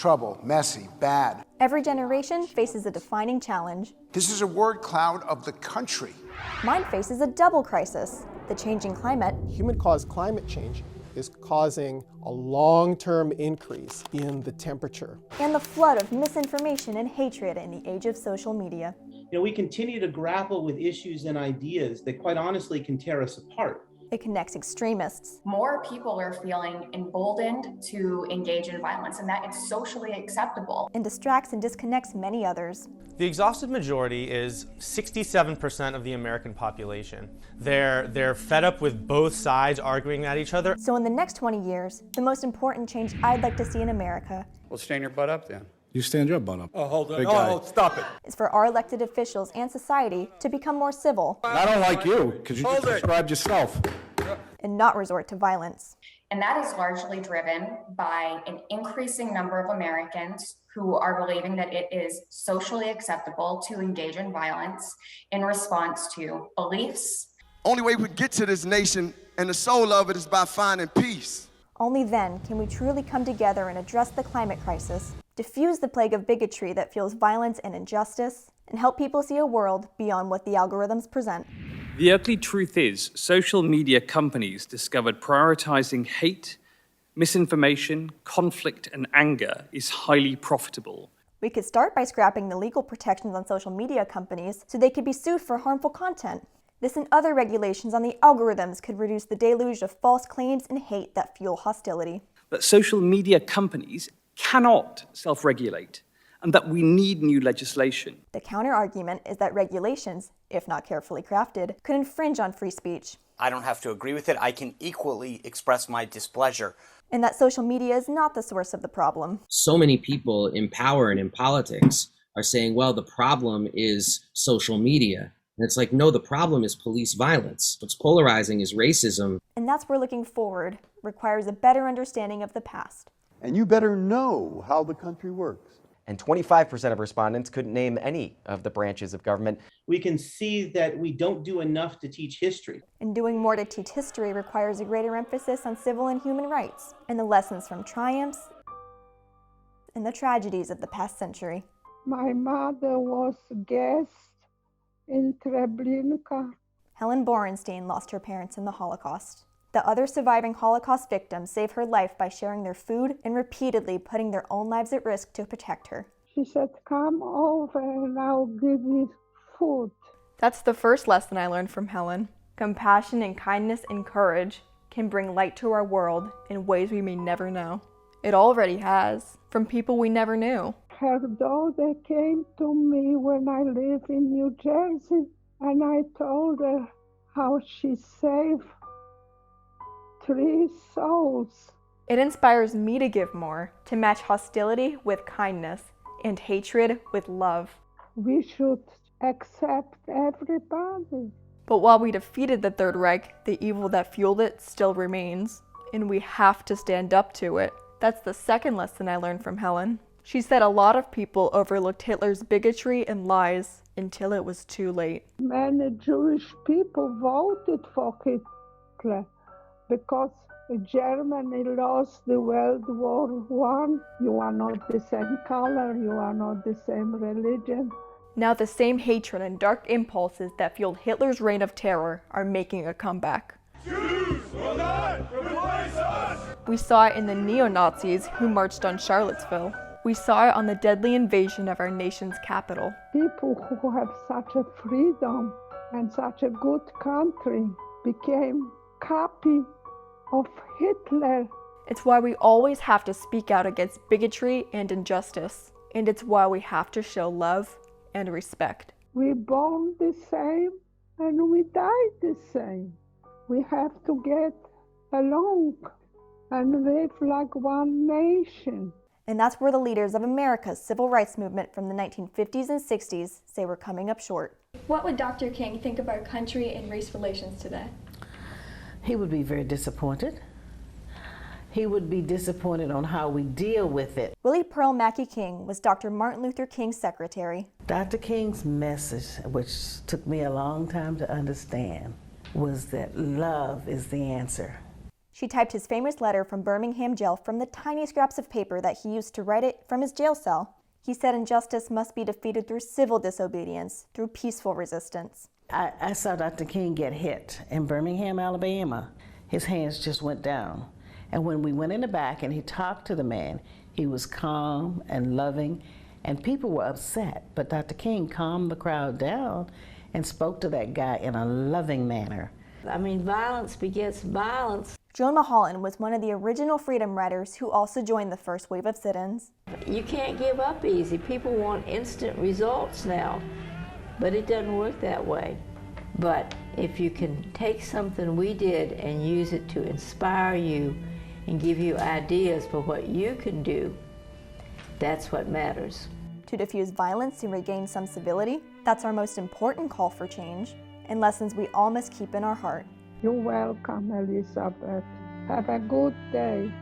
trouble, messy, bad. Every generation faces a defining challenge. This is a word cloud of the country. Mine faces a double crisis: the changing climate. Human-caused climate change is causing a long-term increase in the temperature. And the flood of misinformation and hatred in the age of social media. We continue to grapple with issues and ideas that quite honestly can tear us apart. It connects extremists. More people are feeling emboldened to engage in violence, and that it's socially acceptable. And distracts and disconnects many others. The exhausted majority is 67% of the American population. They're fed up with both sides arguing at each other. So in the next 20 years, the most important change I'd like to see in America— well, stand your butt up then. You stand your butt up. Oh, hold on. Oh, stop it. —is for our elected officials and society to become more civil. I don't like you, because you just described yourself. And not resort to violence. And that is largely driven by an increasing number of Americans who are believing that it is socially acceptable to engage in violence in response to beliefs. Only way we get to this nation and the soul of it is by finding peace. Only then can we truly come together and address the climate crisis, diffuse the plague of bigotry that fuels violence and injustice, and help people see a world beyond what the algorithms present. The ugly truth is, social media companies discovered prioritizing hate, misinformation, conflict, and anger is highly profitable. We could start by scrapping the legal protections on social media companies so they could be sued for harmful content. This and other regulations on the algorithms could reduce the deluge of false claims and hate that fuel hostility. But social media companies cannot self-regulate, and that we need new legislation. The counter-argument is that regulations, if not carefully crafted, could infringe on free speech. I don't have to agree with it. I can equally express my displeasure. And that social media is not the source of the problem. So many people in power and in politics are saying, well, the problem is social media. And it's like, no, the problem is police violence. What's polarizing is racism. And that's where looking forward requires a better understanding of the past. And you better know how the country works. And 25% of respondents couldn't name any of the branches of government. We can see that we don't do enough to teach history. And doing more to teach history requires a greater emphasis on civil and human rights, and the lessons from triumphs and the tragedies of the past century. My mother was a guest in Treblinka. Helen Borenstein lost her parents in the Holocaust. The other surviving Holocaust victims saved her life by sharing their food and repeatedly putting their own lives at risk to protect her. She said, come over and I'll give you food. That's the first lesson I learned from Helen. Compassion and kindness and courage can bring light to our world in ways we may never know. It already has, from people we never knew. Her daughter came to me when I lived in New Jersey, and I told her how she saved 3 souls. It inspires me to give more, to match hostility with kindness and hatred with love. We should accept everybody. But while we defeated the Third Reich, the evil that fueled it still remains, and we have to stand up to it. That's the second lesson I learned from Helen. She said a lot of people overlooked Hitler's bigotry and lies until it was too late. Many Jewish people voted for Hitler because Germany lost the World War I. You are not the same color, you are not the same religion. Now the same hatred and dark impulses that fueled Hitler's reign of terror are making a comeback. Jews will not replace us! We saw it in the neo-Nazis who marched on Charlottesville. We saw it on the deadly invasion of our nation's capital. People who have such a freedom and such a good country became copy of Hitler. It's why we always have to speak out against bigotry and injustice. And it's why we have to show love and respect. We born the same and we die the same. We have to get along and live like one nation. And that's where the leaders of America's civil rights movement from the 1950s and 60s say we're coming up short. What would Dr. King think of our country and race relations today? He would be very disappointed. He would be disappointed on how we deal with it. Willie Pearl Mackey King was Dr. Martin Luther King's secretary. Dr. King's message, which took me a long time to understand, was that love is the answer. She typed his famous letter from Birmingham jail from the tiny scraps of paper that he used to write it from his jail cell. He said injustice must be defeated through civil disobedience, through peaceful resistance. I saw Dr. King get hit in Birmingham, Alabama. His hands just went down. And when we went in the back and he talked to the man, he was calm and loving, and people were upset. But Dr. King calmed the crowd down and spoke to that guy in a loving manner. I mean, violence begets violence. Joan Mulholland was one of the original freedom riders who also joined the first wave of sit-ins. You can't give up easy. People want instant results now, but it doesn't work that way. But if you can take something we did and use it to inspire you and give you ideas for what you can do, that's what matters. To diffuse violence and regain some civility, that's our most important call for change, and lessons we all must keep in our heart. You're welcome, Elizabeth. Have a good day.